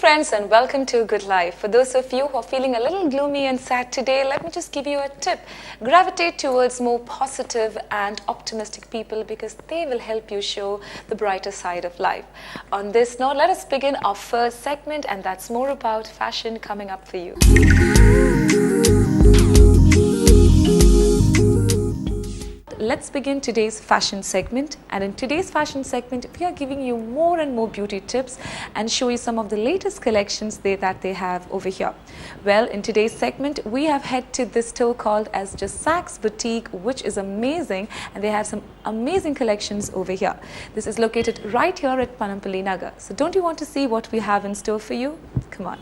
friends, and welcome to Good Life. For those of you who are feeling a little gloomy and sad today, let me just give you a tip. Gravitate towards more positive and optimistic people because they will help you show the brighter side of life. On this note, let us begin our first segment, and that's more about fashion coming up for you. Let's begin today's fashion segment, and in today's fashion segment we are giving you more and more beauty tips and show you some of the latest collections that they have over here. Well, in today's segment we have head to this store called as Jasak's Boutique, which is amazing, and they have some amazing collections over here. This is located right here at Panampally Nagar. So don't you want to see what we have in store for you? Come on.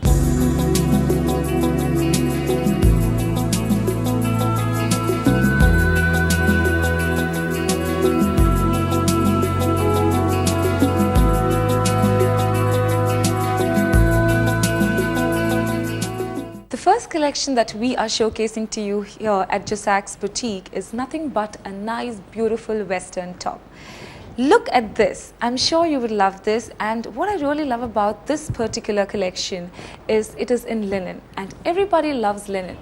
The first collection that we are showcasing to you here at Jasak's Boutique is nothing but a nice, beautiful Western top. Look at this. I'm sure you would love this, and what I really love about this particular collection is it is in linen, and everybody loves linen.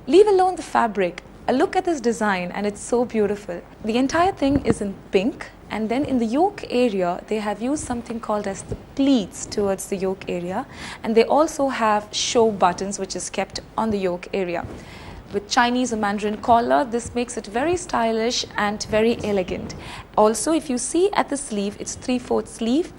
Leave alone the fabric. A look at this design, and it's so beautiful. The entire thing is in pink, and then in the yoke area they have used something called as the pleats towards the yoke area, and they also have show buttons which is kept on the yoke area. With Chinese or Mandarin collar, this makes it very stylish and very elegant. Also, if you see at the sleeve, it's 3/4 sleeve,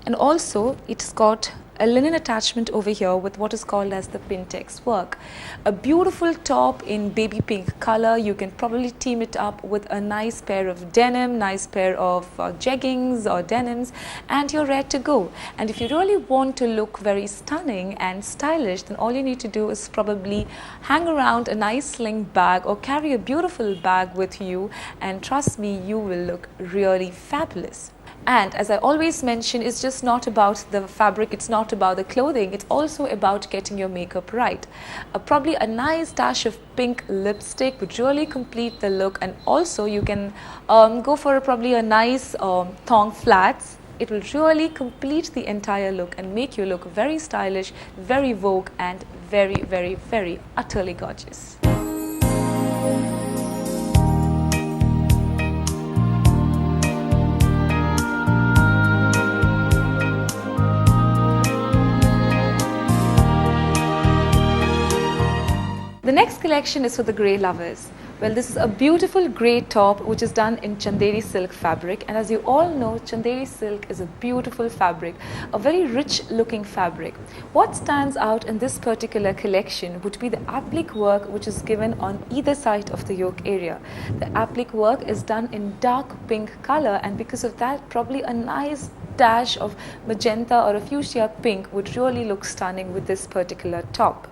and also it's got a linen attachment over here with what is called as the Pintex work. A beautiful top in baby pink color. You can probably team it up with a nice pair of denim, nice pair of jeggings or denims, and you're ready to go. And if you really want to look very stunning and stylish, then all you need to do is probably hang around a nice sling bag or carry a beautiful bag with you, and trust me, you will look really fabulous. And as I always mention, it's just not about the fabric, it's not about the clothing, it's also about getting your makeup right. Probably a nice dash of pink lipstick would really complete the look, and also you can go for probably a nice thong flats. It will really complete the entire look and make you look very stylish, very vogue, and very, very, very utterly gorgeous. The next collection is for the grey lovers. Well, this is a beautiful grey top which is done in Chanderi silk fabric, and as you all know, Chanderi silk is a beautiful fabric, a very rich looking fabric. What stands out in this particular collection would be the applique work which is given on either side of the yoke area. The applique work is done in dark pink color, and because of that, probably a nice dash of magenta or a fuchsia pink would really look stunning with this particular top.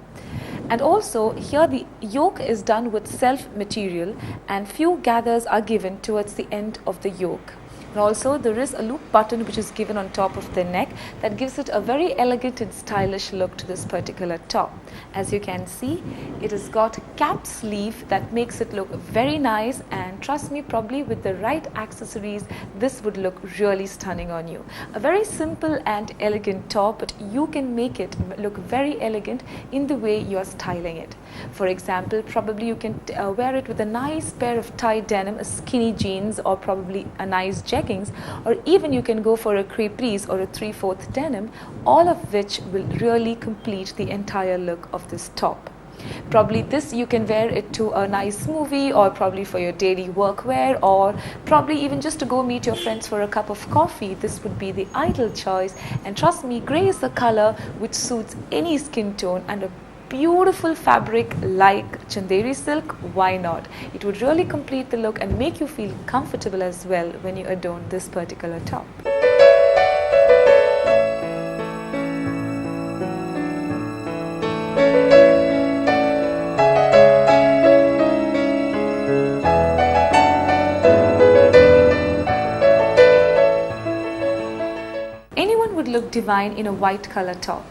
And also here the yoke is done with self material, and few gathers are given towards the end of the yoke. And also there is a loop button which is given on top of the neck that gives it a very elegant and stylish look to this particular top. As you can see, it has got a cap sleeve that makes it look very nice, and trust me, probably with the right accessories this would look really stunning on you. A very simple and elegant top, but you can make it look very elegant in the way you are styling it. For example, probably you can wear it with a nice pair of tight denim, a skinny jeans, or probably a nice jeggings, or even you can go for a crepes or a 3/4 denim, all of which will really complete the entire look of this top. Probably this you can wear it to a nice movie, or probably for your daily workwear, or probably even just to go meet your friends for a cup of coffee. This would be the ideal choice, and trust me, grey is the color which suits any skin tone, and a beautiful fabric like Chanderi silk, why not? It would really complete the look and make you feel comfortable as well when you adorn this particular top. Anyone would look divine in a white color top,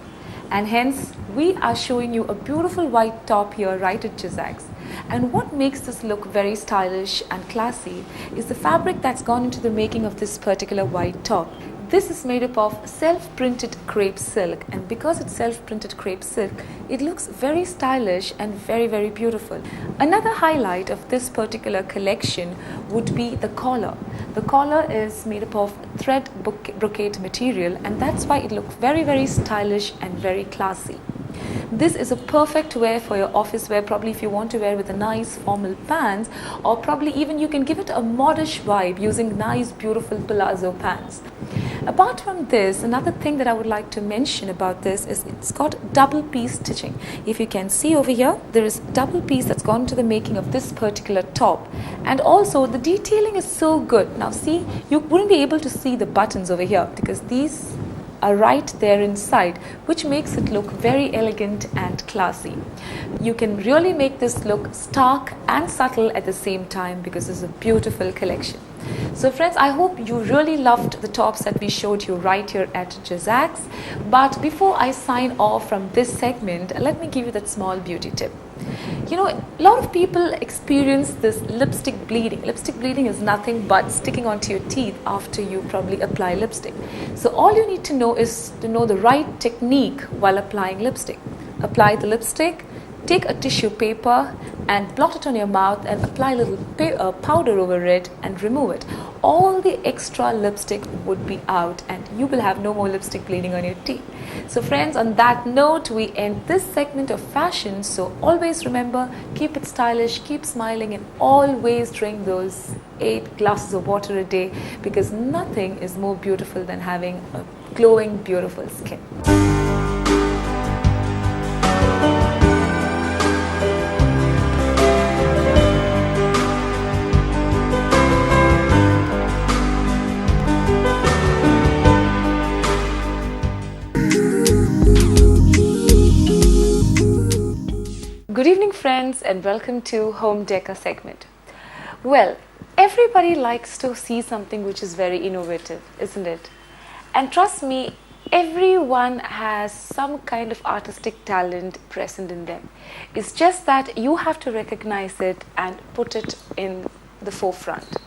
and hence we are showing you a beautiful white top here right at Jasak's. And what makes this look very stylish and classy is the fabric that's gone into the making of this particular white top. This is made up of self-printed crepe silk, and because it's self-printed crepe silk, it looks very stylish and very beautiful. Another highlight of this particular collection would be the collar. The collar is made up of thread brocade material, and that's why it looks very stylish and very classy. This is a perfect wear for your office wear, probably if you want to wear with a nice formal pants, or probably even you can give it a modish vibe using nice beautiful palazzo pants. Apart from this, another thing that I would like to mention about this is it's got double piece stitching. If you can see over here, there is double piece that's gone to the making of this particular top, and also the detailing is so good. Now see, you wouldn't be able to see the buttons over here because these are right there inside, which makes it look very elegant and classy. You can really make this look stark and subtle at the same time because it's a beautiful collection. So friends, I hope you really loved the tops that we showed you right here at Jazak's. But before I sign off from this segment, let me give you that small beauty tip. You know, a lot of people experience this lipstick bleeding. Lipstick bleeding is nothing but sticking onto your teeth after you probably apply lipstick. So all you need to know is to know the right technique while applying lipstick. Apply the lipstick, take a tissue paper and blot it on your mouth and apply a little powder over it and remove it. All the extra lipstick would be out and you will have no more lipstick bleeding on your teeth. So friends, on that note, we end this segment of fashion. So always remember, keep it stylish, keep smiling, and always drink those 8 glasses of water a day, because nothing is more beautiful than having a glowing, beautiful skin. Good evening friends, and welcome to Home Decor segment. Well, everybody likes to see something which is very innovative, isn't it? And trust me, everyone has some kind of artistic talent present in them. It's just that you have to recognize it and put it in the forefront.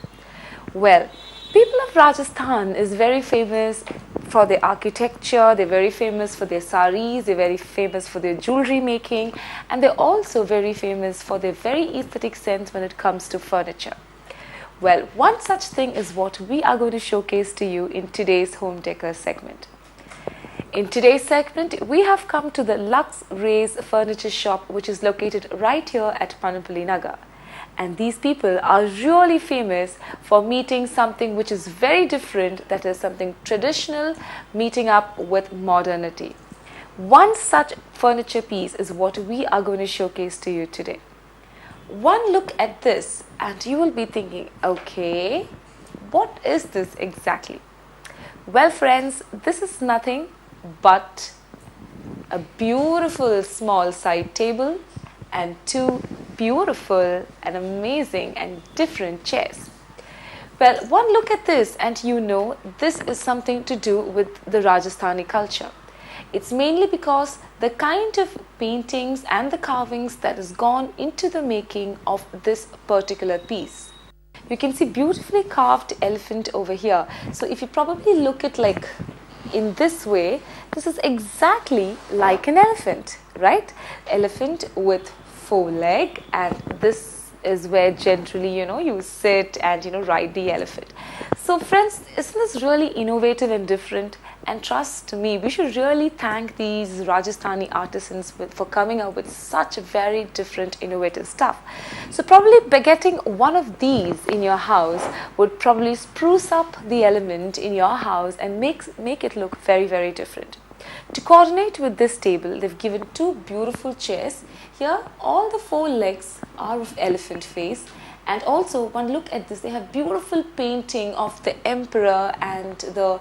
Well, people of Rajasthan is very famous for their architecture, they're very famous for their saris, they're very famous for their jewelry making, and they're also very famous for their very aesthetic sense when it comes to furniture. Well, one such thing is what we are going to showcase to you in today's Home Decor segment. In today's segment, we have come to the Lux Rays Furniture Shop, which is located right here at Panupalli Nagar. And these people are really famous for meeting something which is very different, that is something traditional, meeting up with modernity. One such furniture piece is what we are going to showcase to you today. One look at this and you will be thinking, okay, what is this exactly? Well friends, this is nothing but a beautiful small side table and 2 beautiful and amazing and different chairs. Well, one look at this and you know this is something to do with the Rajasthani culture. It's mainly because the kind of paintings and the carvings that has gone into the making of this particular piece. You can see beautifully carved elephant over here. So if you probably look at like in this way, this is exactly like an elephant, right? Elephant with 4 legs, and this is where generally you sit and ride the elephant. So friends, isn't this really innovative and different? And trust me, we should really thank these Rajasthani artisans for coming up with such very different innovative stuff. So probably by getting one of these in your house would probably spruce up the element in your house and make it look very different. To coordinate with this table, they've given 2 beautiful chairs. Here, all the 4 legs are of elephant face, and also one look at this, they have beautiful painting of the emperor and the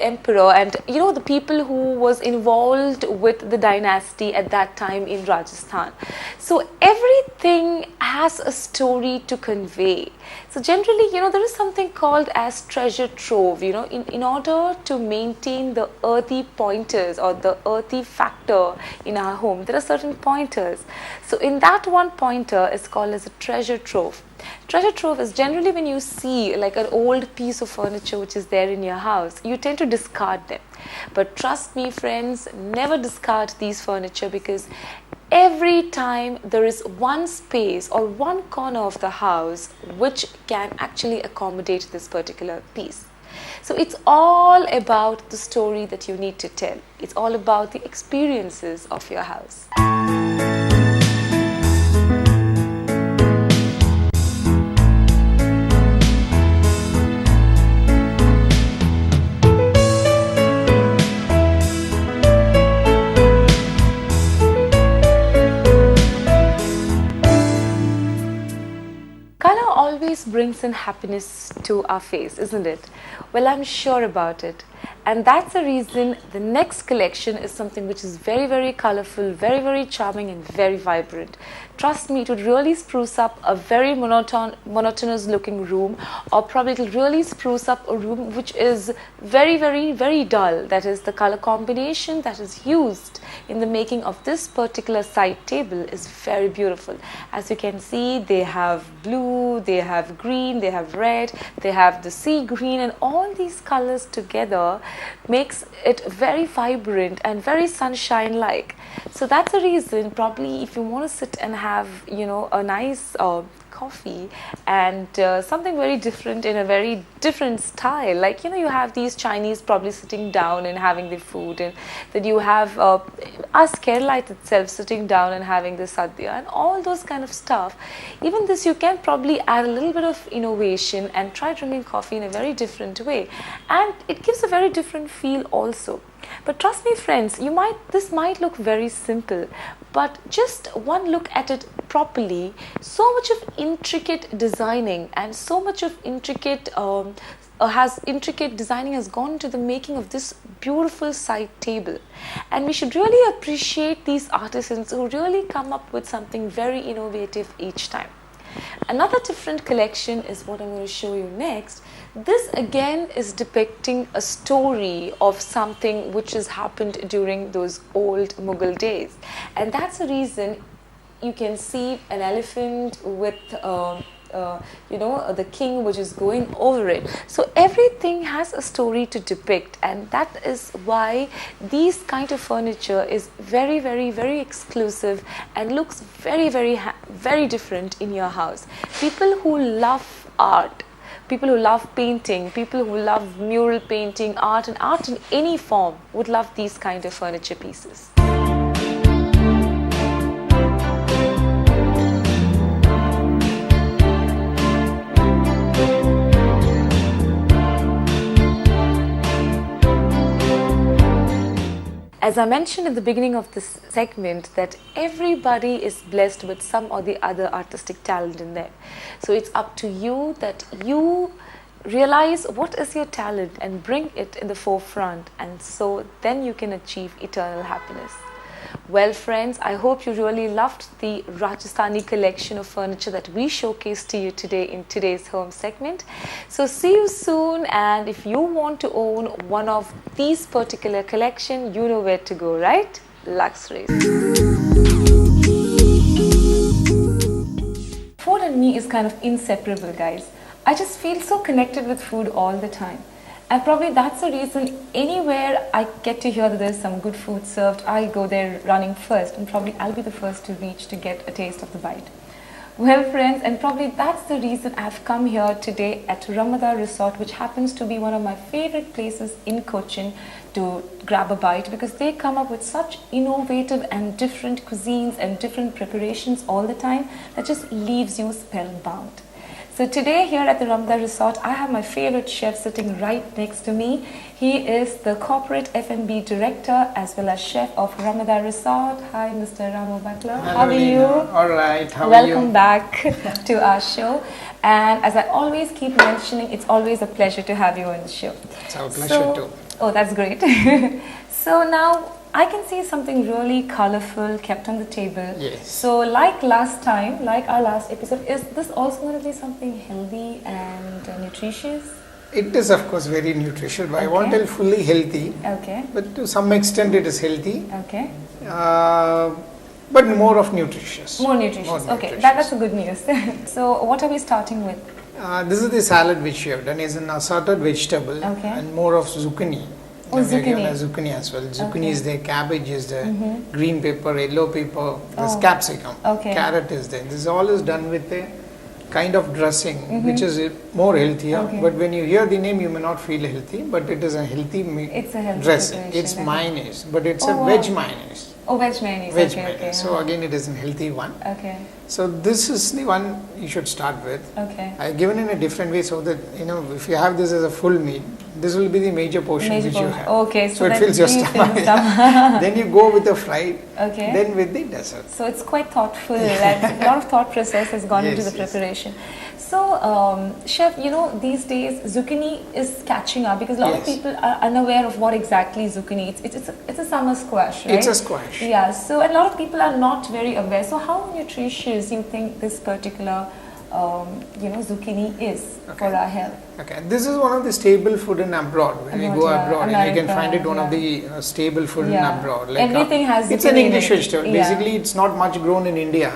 emperor and the people who was involved with the dynasty at that time in Rajasthan. So everything has has a story to convey. So generally, there is something called as treasure trove. In order to maintain the earthy pointers or the earthy factor in our home, there are certain pointers. So in that one pointer is called as a treasure trove. Treasure trove is generally when you see like an old piece of furniture which is there in your house, you tend to discard them. But trust me friends, never discard these furniture, because every time there is one space or one corner of the house which can actually accommodate this particular piece. So it's all about the story that you need to tell. It's all about the experiences of your house. Always brings in happiness to our face, isn't it? Well, I'm sure about it. And that's the reason the next collection is something which is very, very colorful, very, very charming and very vibrant. Trust me, it would really spruce up a very monotonous looking room, or probably it will really spruce up a room which is very, very, very dull. That is, the color combination that is used in the making of this particular side table is very beautiful. As you can see, they have blue, they have green, they have red, they have the sea green, and all these colors together makes it very vibrant and very sunshine like. So that's the reason, probably if you want to sit and have a nice coffee and something very different in a very different style, like you have these Chinese probably sitting down and having the food, and then you have us Kerala itself sitting down and having the sadhya and all those kind of stuff. Even this, you can probably add a little bit of innovation and try drinking coffee in a very different way, and it gives a very different feel also. But trust me friends, this might look very simple, but just one look at it properly, so much of intricate designing and so much of intricate designing has gone into the making of this beautiful side table. And we should really appreciate these artisans who really come up with something very innovative each time. Another different collection is what I'm going to show you next. This again is depicting a story of something which has happened during those old Mughal days, and that's the reason you can see an elephant with the king which is going over it. So everything has a story to depict, and that is why these kind of furniture is very, very, very exclusive and looks very, very, very different in your house. People who love art, people who love painting, people who love mural painting, art and art in any form would love these kind of furniture pieces. As I mentioned in the beginning of this segment, that everybody is blessed with some or the other artistic talent in them. So it's up to you that you realize what is your talent and bring it in the forefront, and so then you can achieve eternal happiness. Well friends, I hope you really loved the Rajasthani collection of furniture that we showcased to you today in today's home segment. So see you soon, and if you want to own one of these particular collection, you know where to go, right? Lux Race. Food and me is kind of inseparable, guys. I just feel so connected with food all the time. And probably that's the reason anywhere I get to hear that there's some good food served, I go there running first, and probably I'll be the first to reach to get a taste of the bite. Well friends, and probably that's the reason I've come here today at Ramada Resort, which happens to be one of my favorite places in Cochin, to grab a bite, because they come up with such innovative and different cuisines and different preparations all the time that just leaves you spellbound. So today here at the Ramada Resort, I have my favorite chef sitting right next to me. He is the corporate F&B director as well as chef of Ramada Resort. Hi, Mr. Ramu Butler. How are you? All right. How are you? Welcome back to our show. And as I always keep mentioning, it's always a pleasure to have you on the show. It's our pleasure too. Oh, that's great. So now, I can see something really colorful kept on the table. Yes. So like last time, like our last episode, is this also going to be something healthy and nutritious? It is of course very nutritious, but I won't tell fully healthy. Okay. But to some extent it is healthy. Okay. But more of nutritious. More nutritious. Okay, that's a good news. So what are we starting with? This is the salad which you have done. It's an assorted vegetable and more of zucchini. Oh, zucchini. Zucchini as well. Zucchini is there, cabbage is there, green pepper, yellow pepper, there's capsicum, carrot is there. This all is done with a kind of dressing which is more healthier. But when you hear the name, you may not feel healthy, but it is a healthy dressing. It's mayonnaise, but it's a veg mayonnaise. Oh, veg mayonnaise. Veg mayonnaise. So again, it is a healthy one. Okay. So this is the one you should start with. Okay. I have given in a different way so that if you have this as a full meal, this will be the major portion which you have. Okay. So it fills your stomach. Then you go with the fried. Okay. Then with the dessert. So it's quite thoughtful. Like a lot of thought process has gone into the preparation. So, Chef, these days zucchini is catching up because a lot of people are unaware of what exactly zucchini is. It's a summer squash, right? It's a squash. Yeah, so a lot of people are not very aware. So how nutritious you think this particular, zucchini is for our health? Okay, this is one of the staple food in abroad. When you go abroad, America, you can find it one of the staple food in abroad. Like everything has zucchini. It's an English vegetable. Basically, it's not much grown in India.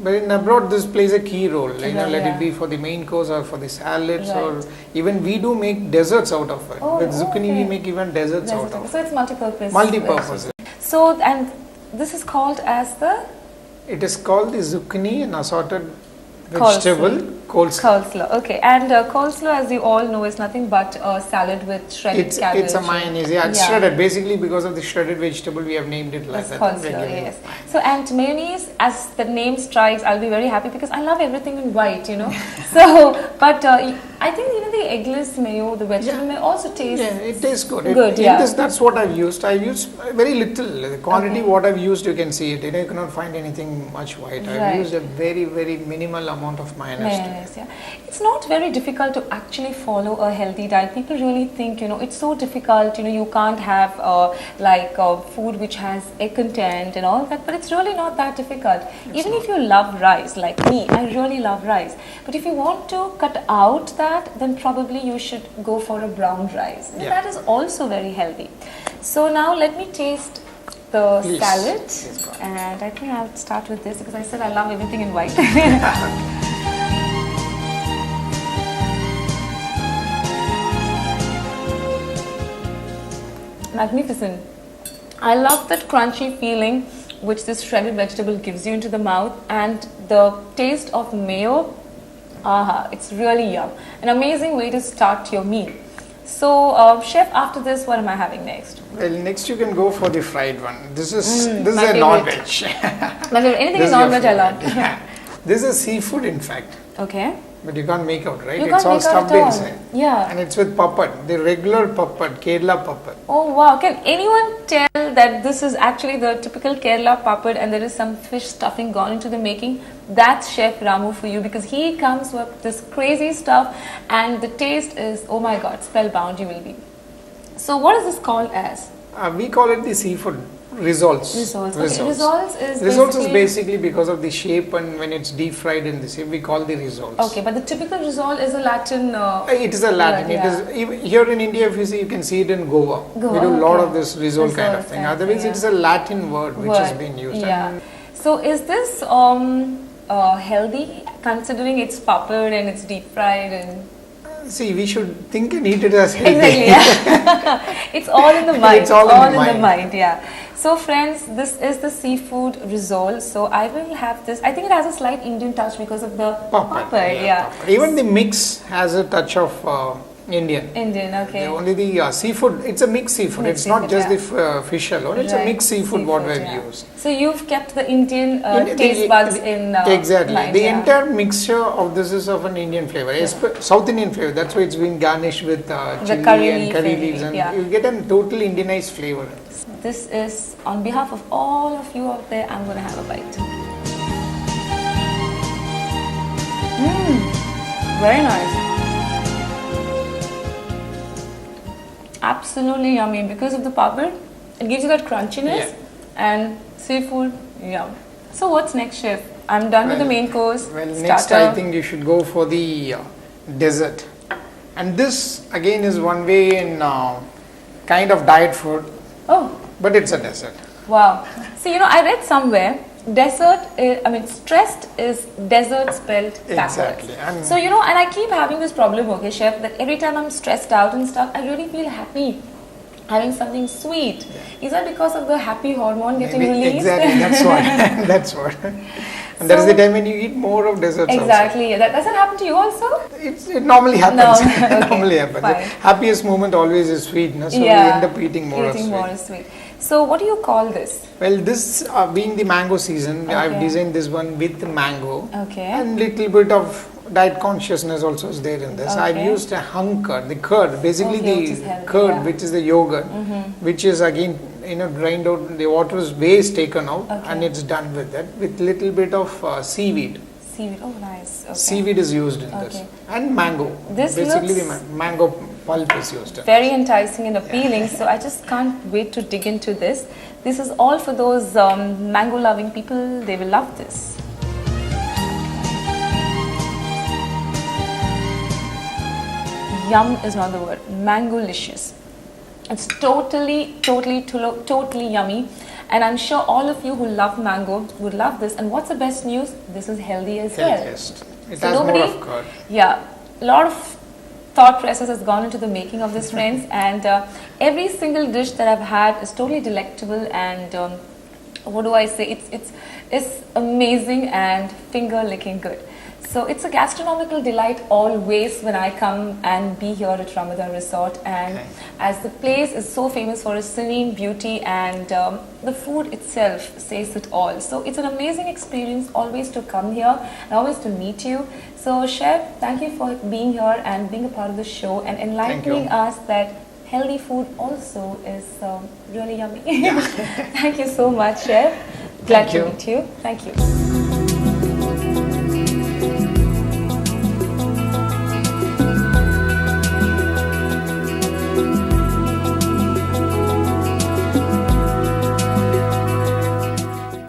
But in abroad, this plays a key role. Let it be for the main course or for the salads, or even we do make desserts out of it. With zucchini, we make even desserts out of it. So it's multi-purpose. Multi-purpose. So, and this is called as the? It is called the zucchini and assorted vegetable coleslaw. Okay, and coleslaw, as you all know, is nothing but a salad with shredded cabbage. It's a mayonnaise. Yeah, it's shredded. Basically, because of the shredded vegetable, we have named it like that. Coleslaw, yes. So, and mayonnaise, as the name strikes, I'll be very happy because I love everything in white, So, but I think even the eggless mayo, the vegetable mayo also tastes. Yeah, it tastes good. That's what I've used. I've used very little. The quantity what I've used, you can see it. You cannot find anything much white. I've used a very, very minimal amount of mayonnaise. Yeah. It's not very difficult to actually follow a healthy diet. People really think, it's so difficult, you can't have food which has egg content and all that, but it's really not that difficult. Even if you love rice, like me, I really love rice. But if you want to cut out that, then probably you should go for a brown rice. And that is also very healthy. So now let me taste the salad. And I think I'll start with this because I said I love everything in white. Magnificent. I love that crunchy feeling which this shredded vegetable gives you into the mouth, and the taste of mayo. It's really yum. An amazing way to start your meal. So, Chef, after this, what am I having next? Well, next you can go for the fried one. This is a non-veg. Anything non-veg I love. This is seafood, in fact. Okay. But you can't make out, right? It's all stuffed inside. Yeah. And it's with puppet, the regular puppet, Kerala puppet. Oh wow. Can anyone tell that this is actually the typical Kerala puppet and there is some fish stuffing gone into the making? That's Chef Ramu for you, because he comes with this crazy stuff and the taste is, oh my god, spellbound you will be. So what is this called as? We call it the seafood rissoles. Rissoles is basically because of the shape, and when it's deep fried in the shape, we call the rissoles. Okay, but the typical risole is a Latin. It is a Latin. It is even here in India. If you see, you can see it in Goa. We do a lot of this risole kind of thing. Otherwise, it is a Latin word which has been used. Yeah. So is this healthy, considering it's puppet and it's deep fried and? See, we should think and eat it as healthy. Exactly, yeah. It's all in the mind. It's all in the mind, yeah. So friends, this is the seafood risole. So I will have this. I think it has a slight Indian touch because of the puppet. Puppet. Even the mix has a touch of Indian, okay. Only the seafood, it's a mixed seafood. It's not just the fish alone. It's a mixed seafood what we've used. So you've kept the Indian taste buds in exactly. mind, the entire mixture of this is of an Indian flavor, South Indian flavor. That's why it's been garnished with chili and curry leaves, and you get a totally Indianized flavor. This is on behalf of all of you out there. I'm going to have a bite. Very nice. Absolutely yummy. Because of the puppet, It gives you that crunchiness and seafood. Yum. So what's next, chef? I'm done with the main course. Well, next I think you should go for the dessert. And this again is one way in kind of diet food. Oh. But it's a dessert. Wow. So, I read somewhere, stressed is desert spelled backwards. Exactly. And so, and I keep having this problem, okay, chef, that every time I'm stressed out and stuff, I really feel happy having something sweet. Yeah. Is that because of the happy hormone getting released? Exactly, that's what. That's what. And that's the time when you eat more of desserts. Exactly. Also. Does that happen to you also? It normally happens. No. Okay. Normally happens. Fine. The happiest moment always is sweet, no? So we end up eating more of sweet. So what do you call this? Well, this being the mango season, I've designed this one with the mango. Okay. And little bit of diet consciousness also is there in this. I've used a hung curd, the curd, basically the curd, which is the yogurt, which is again, drained out, the water is waste taken out, and it's done with that, with little bit of seaweed. Seaweed, oh nice. Okay. Seaweed is used in this. And mango. This basically the mango pulp is used. Very enticing and appealing, so I just can't wait to dig into this. This is all for those mango loving people, they will love this. Yum is not the word, mango-licious. It's totally yummy, and I'm sure all of you who love mango would love this. And what's the best news? This is healthy as well. It has more of curd. Yeah, a lot of thought process has gone into the making of this, friends, and every single dish that I've had is totally delectable, and what do I say? It's amazing and finger-licking good. So it's a gastronomical delight always when I come and be here at Ramadan Resort, and as the place is so famous for its serene beauty, and the food itself says it all. So it's an amazing experience always to come here and always to meet you. So Chef, thank you for being here and being a part of the show and enlightening us that healthy food also is really yummy. Yeah. Thank you so much, Chef. Glad to meet you. Thank you.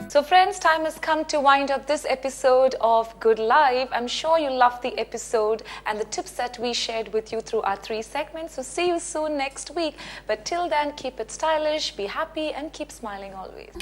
So friends, time has come to wind up this episode of Good Life. I'm sure you loved the episode and the tips that we shared with you through our 3 segments. So see you soon next week. But till then, keep it stylish, be happy and keep smiling always.